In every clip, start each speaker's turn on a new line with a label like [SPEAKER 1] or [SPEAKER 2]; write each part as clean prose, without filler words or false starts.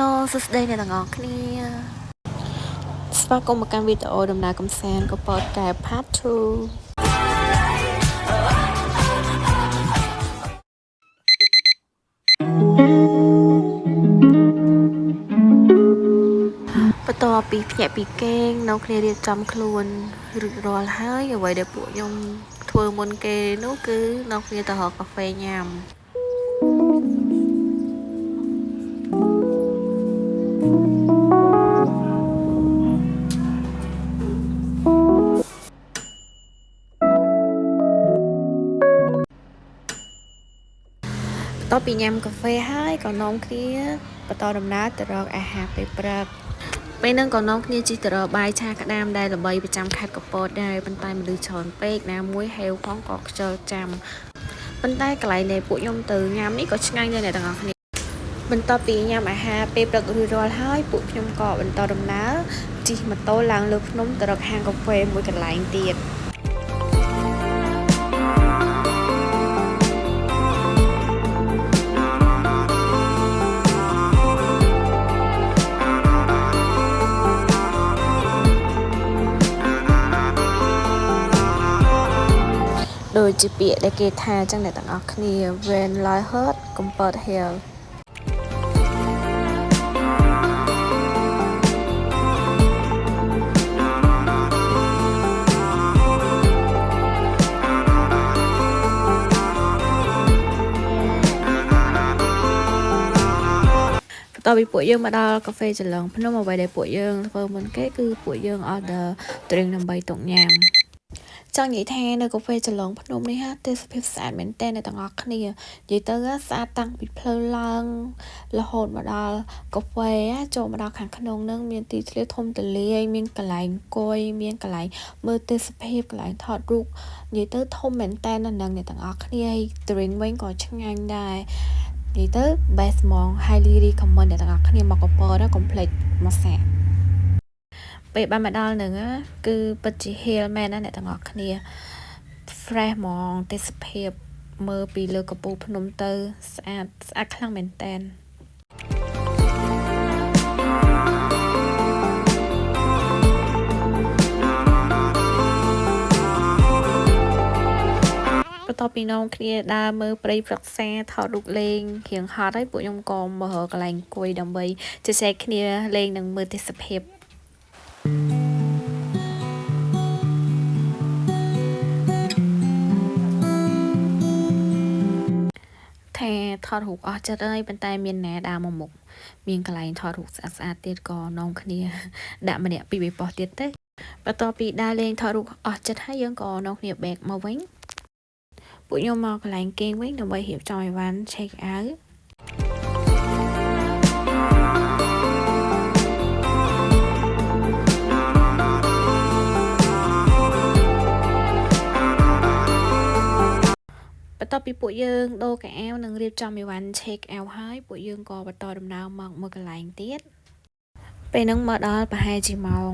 [SPEAKER 1] Hello សួស្តីអ្នកទាំងអស់គ្នាស្វាគមន៍មកកាន់វីដេអូដំណើរកំសាន្តកពតកែ Part 2បន្ទាប់ពីភ្ញាក់ពីគេងនៅគ្នារៀបចំខ្លួនរួចរាល់ហើយអ្វីដែលពួកខ្ញុំធ្វើមុនគេនោះគឺនៅគ្នាទៅរកកាហ្វេញ៉ាំបន្ទាប់ពីញ៉ាំកាហ្វេហើយក៏នាំគ្នាបន្តដំណើរទៅរកអាហារពេលព្រឹកពេលហ្នឹងក៏នាំគ្នាជិះទៅរកបាយឆាក្តាមដែលល្បីប្រចាំខេត្តកពតដែរប៉ុន្តែមនុស្សច្រើនពេកណាមួយហេវផងក៏ខ្ជិលចាំប៉ុន្តែកន្លែងដែលពួកខ្ញុំទៅញ៉ាំនេះក៏ឆ្ងាញ់ដែរអ្នកទាំងអស់គ្នាបន្ទាប់ពីញ៉ាំអាហារពេលព្រឹករួចរាល់ហើយពួកខ្ញុំក៏បន្តដំណើរជិះម៉ូតូឡើងលើភ្នំទៅរកហាងកាហ្វេមួយកន្លែងទៀតដូចជាពាក្យដែលគេថាចឹងអ្នកទាំងអស់គ្នា When life hurt comfort heal បន្ទាប់ពីពួកយើងមកដល់កាហ្វេចលងភ្នំអ្វីដែលពួកយើងធ្វើមុនគេគឺពួកយើង order drink ដើម្បីទុកញ៉ាំចង់និយាយថានៅកាហ្វេចលងភ្នំនេះហាទេសភាពស្អាតមែនតើអ្នកទាំងអស់គ្នានិយាយទៅស្អាតតាំងពីផ្លូវឡើងរហូតមកដល់កាហ្វេចូលមកដល់ខាងក្នុងនឹងមានទីធ្លាធំទូលាយមានកន្លែងអង្គុយមានកន្លែងមើលទេសភាពកន្លែងថតរូបនិយាយទៅធំមែនតើនៅនឹងអ្នកទាំងអស់គ្នាហើយ drink វិញក៏ឆ្ងាញ់ដែរនិយាយទៅ best ហ្មង highly recommend អ្នកទាំងអស់គ្នាមកកពតកុំភ្លេចមកសាកពេលបានមកដល់នឹងគឺពិតជា heal មែនណាអ្នកទាំងអស់គ្នា fresh ហ្មងទេសភាពមើលពីលើកំពូលភ្នំទៅស្អាតខ្លាំងមែនតើបន្ទាប់ពីនាំគ្នាដើរមើលព្រៃព្រឹក្សាថតរូបលេងរៀងហត់ហើយពួកខ្ញុំក៏មករកកន្លែងអង្គុយដើម្បីជជែកគ្នាលេងនិងមើលទេសភាពថាថតរូបអស់ចិត្តហើយប៉ុន្តែមានណាដើរមកមុខមានកន្លែងថតរូបស្អាតទៀតក៏នាំគ្នាដាក់ម្នាក់ពីរប៉ុស្តិ៍ទៀតទៅបន្ទាប់ពីដើរលេងថតរូបអស់ចិត្តហើយយើងក៏នាំគ្នា back មកវិញពួកខ្ញុំមកកន្លែងគេងវិញដើម្បីរៀបចំអីវ៉ាន់ check out បន្ទាប់ពីពួកយើងដូរកៅអៅនិងរៀបចំអីវ៉ាន់ check out ហើយពួកយើងក៏បន្តដំណើរមកមើលកន្លែងទៀតពេលហ្នឹងមកដល់ប្រហែលជាម៉ោង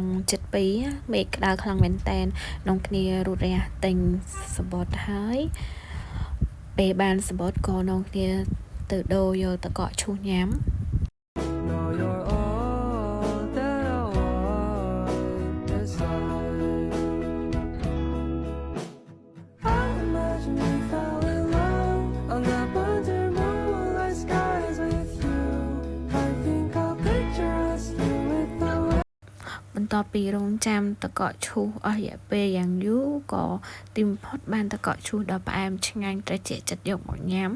[SPEAKER 1] 7:02 មេឃក្តៅខ្លាំងមែនតែននាំគ្នារត់រះទិញសម្បត្តិហើយពេលបានសម្បត្តិក៏នាំគ្នាទៅដូរយកទឹកកកឈូសញ៉ាំបន្ទាប់ពីរងចាំទឹកកកឈូសអស់រយៈពេលយ៉ាងយូរក៏ទីបំផុតបានទឹកកកឈូសដ៏ផ្អែមឆ្ងាញ់ត្រជាក់ចិត្តយកមកញ៉ាំ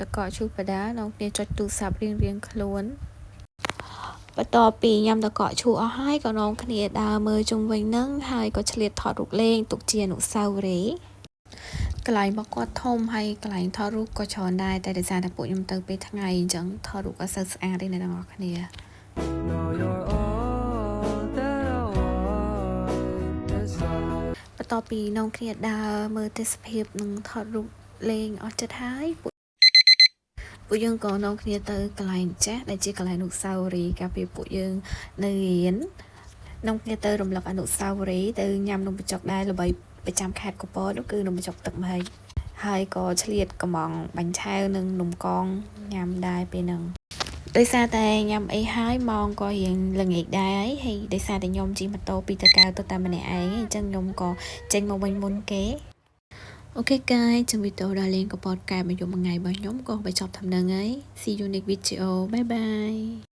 [SPEAKER 1] ទឹកកកឈូសបដានាំគ្នាចុចទូរស័ព្ទរៀងខ្លួនបន្ទាប់ពីញ៉ាំទឹកកកឈូសអស់ហើយក៏នាំគ្នាដើរមើលជុំវិញនឹងហើយក៏ឆ្លៀតថតរូបលេងទុកជាអនុស្សាវរីយ៍កន្លែងរបស់គាត់ធំហើយកន្លែងថតរូបក៏ច្រើនដែរតែដោយសារតែពួកខ្ញុំទៅពេលថ្ងៃអញ្ចឹងថតរូបក៏សូវស្អាតទេអ្នកទាំងអស់គ្នាបន្ទាប់ពីនាំគ្នាដើរមើលទេសភាពនិងថតរូបលេងអស់ចិត្តហើយពួកយើងក៏នាំគ្នាទៅកន្លែងចាស់ដែលជាកន្លែងអនុស្សាវរីយ៍កាលពីពួកយើងនៅរៀននាំគ្នាទៅរំលឹកអនុស្សាវរីយ៍ទៅញ៉ាំនំបញ្ចុកដែរល្បីប្រចាំខេត្តកពតនោះគឺនំបញ្ចុកទឹកម្ហិចហ ហើយក៏ឆ្លៀតកំងបាញ់ឆាវនិងនំកងញ៉ាំដែរពេលហ្នឹងដោយសារតែញ៉ាំអីហើយម៉ោងក៏រៀងល្ងាចដែរហើយដោយសារតែខ្ញុំជិះម៉ូតូពីតកៅទៅតែម្នាក់ឯងអញ្ចឹងខ្ញុំក៏ចេញមកវិញមុនគេអូខេកាយចឹងវីដេអូដែលលេងក៏ពតកែមកយប់មួយថ្ងៃរបស់ខ្ញុំក៏បញ្ចប់តាមហ្នឹងហើយ See you next video bye bye